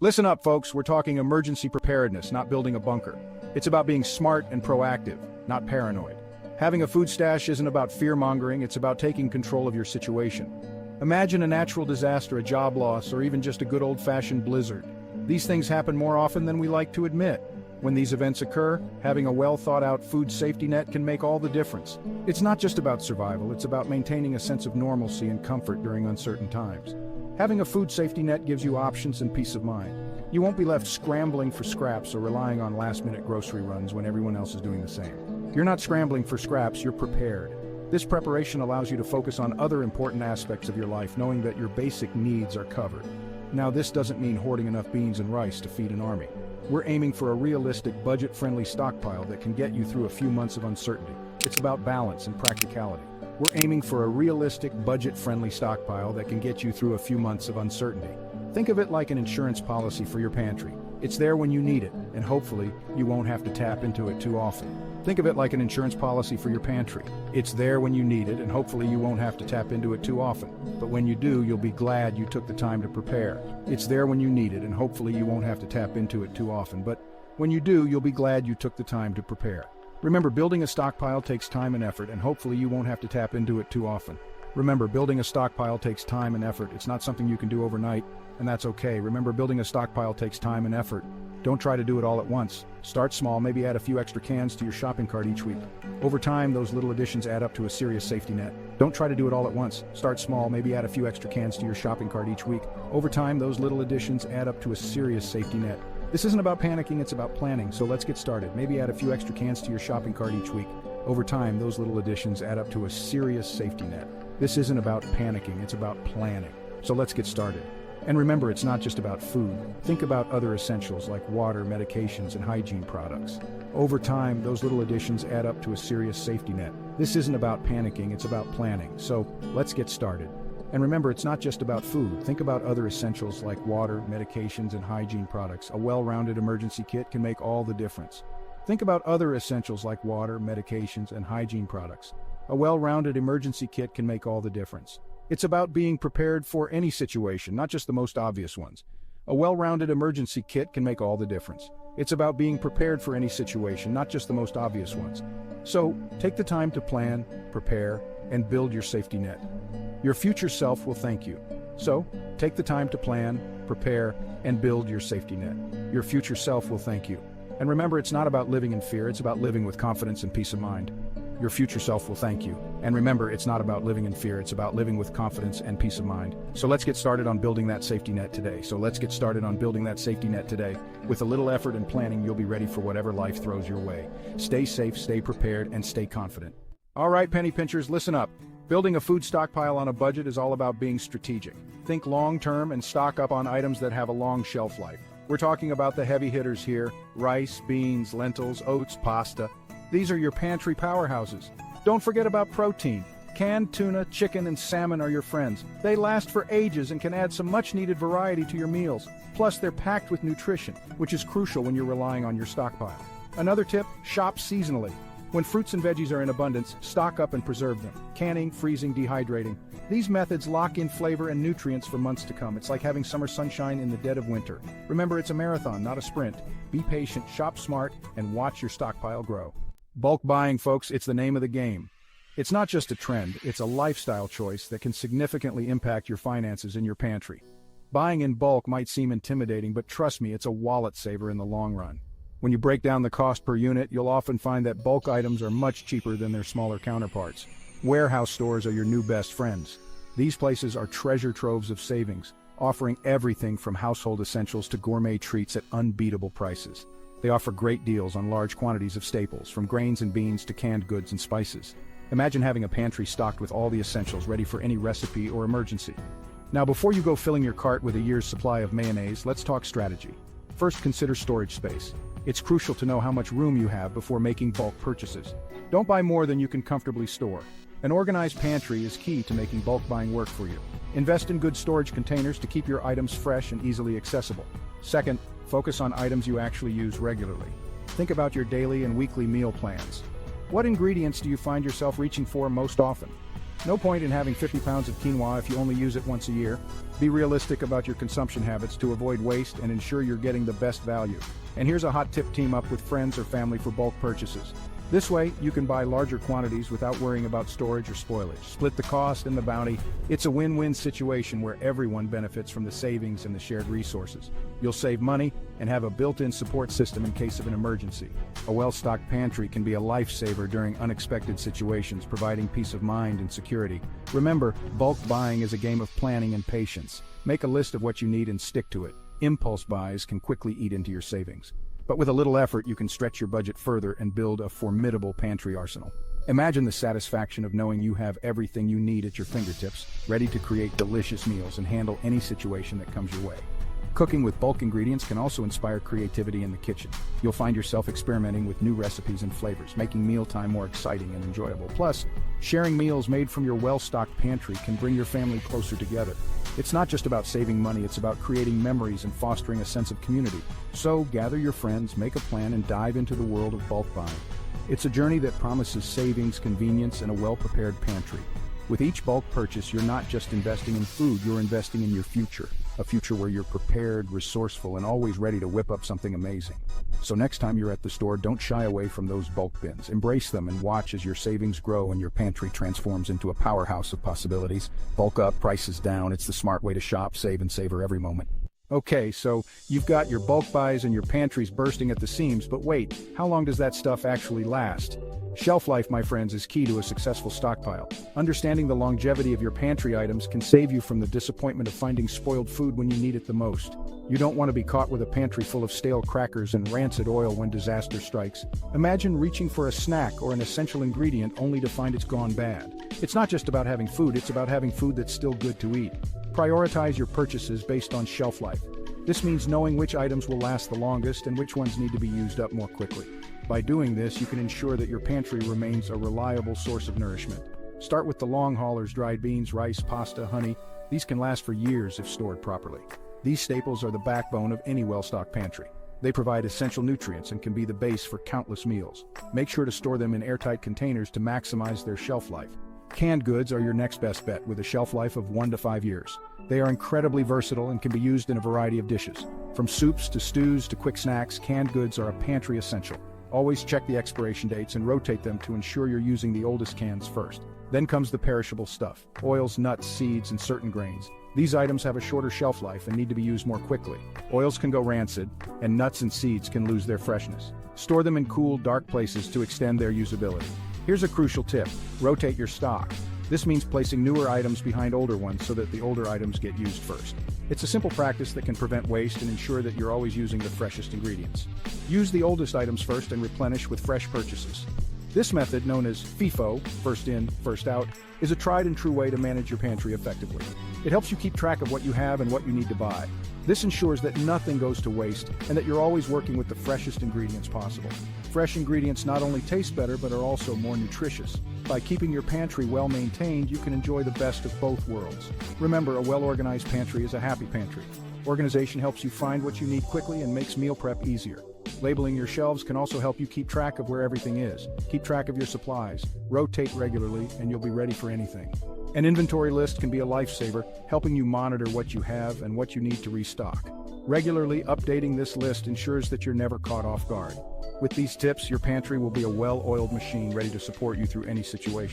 Listen up, folks, we're talking emergency preparedness, not building a bunker. It's about being smart and proactive, not paranoid. Having a food stash isn't about fear-mongering, it's about taking control of your situation. Imagine a natural disaster, a job loss, or even just a good old-fashioned blizzard. These things happen more often than we like to admit. When these events occur, having a well-thought-out food safety net can make all the difference. It's not just about survival, it's about maintaining a sense of normalcy and comfort during uncertain times. Having a food safety net gives you options and peace of mind. You won't be left scrambling for scraps or relying on last-minute grocery runs when everyone else is doing the same. You're not scrambling for scraps, you're prepared. This preparation allows you to focus on other important aspects of your life, knowing that your basic needs are covered. Now, this doesn't mean hoarding enough beans and rice to feed an army. We're aiming for a realistic, budget-friendly stockpile that can get you through a few months of uncertainty. It's about balance and practicality. We're aiming for a realistic, budget-friendly stockpile that can get you through a few months of uncertainty. Think of it like an insurance policy for your pantry. It's there when you need it, and hopefully, you won't have to tap into it too often. Think of it like an insurance policy for your pantry. It's there when you need it, and hopefully you won't have to tap into it too often. But when you do, you'll be glad you took the time to prepare. It's there when you need it, and hopefully you won't have to tap into it too often. But when you do, you'll be glad you took the time to prepare. Remember, building a stockpile takes time and effort, and hopefully you won't have to tap into it too often. Remember, building a stockpile takes time and effort. It's not something you can do overnight, and that's okay. Remember, building a stockpile takes time and effort. Don't try to do it all at once. Start small, maybe add a few extra cans to your shopping cart each week. Over time, those little additions add up to a serious safety net. Don't try to do it all at once. Start small, maybe add a few extra cans to your shopping cart each week. Over time, those little additions add up to a serious safety net. This isn't about panicking, it's about planning, so let's get started. Maybe add a few extra cans to your shopping cart each week. Over time, those little additions add up to a serious safety net. This isn't about panicking, it's about planning. So let's get started. And remember, it's not just about food. Think about other essentials like water, medications, and hygiene products. Over time, those little additions add up to a serious safety net. This isn't about panicking, it's about planning. So let's get started. And remember, it's not just about food. Think about other essentials like water, medications, and hygiene products. A well-rounded emergency kit can make all the difference. Think about other essentials like water, medications, and hygiene products. A well-rounded emergency kit can make all the difference. It's about being prepared for any situation, not just the most obvious ones. A well-rounded emergency kit can make all the difference. It's about being prepared for any situation, not just the most obvious ones. So, take the time to plan, prepare, and build your safety net. Your future self will thank you. So, take the time to plan, prepare, and build your safety net. Your future self will thank you. And remember, it's not about living in fear, it's about living with confidence and peace of mind. Your future self will thank you. And remember, it's not about living in fear, it's about living with confidence and peace of mind. So let's get started on building that safety net today. With a little effort and planning, you'll be ready for whatever life throws your way. Stay safe, stay prepared, and stay confident. All right, penny pinchers, listen up. Building a food stockpile on a budget is all about being strategic. Think long-term and stock up on items that have a long shelf life. We're talking about the heavy hitters here: rice, beans, lentils, oats, pasta. These are your pantry powerhouses. Don't forget about protein. Canned tuna, chicken, and salmon are your friends. They last for ages and can add some much-needed variety to your meals. Plus, they're packed with nutrition, which is crucial when you're relying on your stockpile. Another tip: shop seasonally. When fruits and veggies are in abundance, stock up and preserve them. Canning, freezing, dehydrating. These methods lock in flavor and nutrients for months to come. It's like having summer sunshine in the dead of winter. Remember, it's a marathon, not a sprint. Be patient, shop smart, and watch your stockpile grow. Bulk buying, folks, it's the name of the game. It's not just a trend, it's a lifestyle choice that can significantly impact your finances in your pantry. Buying in bulk might seem intimidating, but trust me, it's a wallet saver in the long run. When you break down the cost per unit, you'll often find that bulk items are much cheaper than their smaller counterparts. Warehouse stores are your new best friends. These places are treasure troves of savings, offering everything from household essentials to gourmet treats at unbeatable prices. They offer great deals on large quantities of staples, from grains and beans to canned goods and spices. Imagine having a pantry stocked with all the essentials ready for any recipe or emergency. Now, before you go filling your cart with a year's supply of mayonnaise, let's talk strategy. First, consider storage space. It's crucial to know how much room you have before making bulk purchases. Don't buy more than you can comfortably store. An organized pantry is key to making bulk buying work for you. Invest in good storage containers to keep your items fresh and easily accessible. Second, focus on items you actually use regularly. Think about your daily and weekly meal plans. What ingredients do you find yourself reaching for most often? No point in having 50 pounds of quinoa if you only use it once a year. Be realistic about your consumption habits to avoid waste and ensure you're getting the best value. And here's a hot tip: team up with friends or family for bulk purchases. This way, you can buy larger quantities without worrying about storage or spoilage. Split the cost and the bounty. It's a win-win situation where everyone benefits from the savings and the shared resources. You'll save money and have a built-in support system in case of an emergency. A well-stocked pantry can be a lifesaver during unexpected situations, providing peace of mind and security. Remember, bulk buying is a game of planning and patience. Make a list of what you need and stick to it. Impulse buys can quickly eat into your savings. But with a little effort, you can stretch your budget further and build a formidable pantry arsenal. Imagine the satisfaction of knowing you have everything you need at your fingertips, ready to create delicious meals and handle any situation that comes your way. Cooking with bulk ingredients can also inspire creativity in the kitchen. You'll find yourself experimenting with new recipes and flavors, making mealtime more exciting and enjoyable. Plus, sharing meals made from your well-stocked pantry can bring your family closer together. It's not just about saving money, it's about creating memories and fostering a sense of community. So, gather your friends, make a plan, and dive into the world of bulk buying. It's a journey that promises savings, convenience, and a well-prepared pantry. With each bulk purchase, you're not just investing in food, you're investing in your future. A future where you're prepared, resourceful, and always ready to whip up something amazing. So next time you're at the store, don't shy away from those bulk bins. Embrace them and watch as your savings grow and your pantry transforms into a powerhouse of possibilities. Bulk up, prices down. It's the smart way to shop, save, and savor every moment. Okay, so you've got your bulk buys and your pantries bursting at the seams, but wait, how long does that stuff actually last? Shelf life, my friends, is key to a successful stockpile. Understanding the longevity of your pantry items can save you from the disappointment of finding spoiled food when you need it the most. You don't want to be caught with a pantry full of stale crackers and rancid oil when disaster strikes. Imagine reaching for a snack or an essential ingredient only to find it's gone bad. It's not just about having food, it's about having food that's still good to eat. Prioritize your purchases based on shelf life. This means knowing which items will last the longest and which ones need to be used up more quickly. By doing this, you can ensure that your pantry remains a reliable source of nourishment. Start with the long haulers: dried beans, rice, pasta, honey. These can last for years if stored properly. These staples are the backbone of any well-stocked pantry. They provide essential nutrients and can be the base for countless meals. Make sure to store them in airtight containers to maximize their shelf life. Canned goods are your next best bet with a shelf life of 1 to 5 years. They are incredibly versatile and can be used in a variety of dishes. From soups to stews to quick snacks, canned goods are a pantry essential. Always check the expiration dates and rotate them to ensure you're using the oldest cans first. Then comes the perishable stuff: oils, nuts, seeds, and certain grains. These items have a shorter shelf life and need to be used more quickly. Oils can go rancid, and nuts and seeds can lose their freshness. Store them in cool, dark places to extend their usability. Here's a crucial tip: rotate your stock. This means placing newer items behind older ones so that the older items get used first. It's a simple practice that can prevent waste and ensure that you're always using the freshest ingredients. Use the oldest items first and replenish with fresh purchases. This method, known as FIFO, first in, first out, is a tried and true way to manage your pantry effectively. It helps you keep track of what you have and what you need to buy. This ensures that nothing goes to waste and that you're always working with the freshest ingredients possible. Fresh ingredients not only taste better but are also more nutritious. By keeping your pantry well maintained, you can enjoy the best of both worlds. Remember, a well-organized pantry is a happy pantry. Organization helps you find what you need quickly and makes meal prep easier. Labeling your shelves can also help you keep track of where everything is. Keep track of your supplies, rotate regularly, and you'll be ready for anything. An inventory list can be a lifesaver, helping you monitor what you have and what you need to restock. Regularly updating this list ensures that you're never caught off guard. With these tips, your pantry will be a well-oiled machine ready to support you through any situation.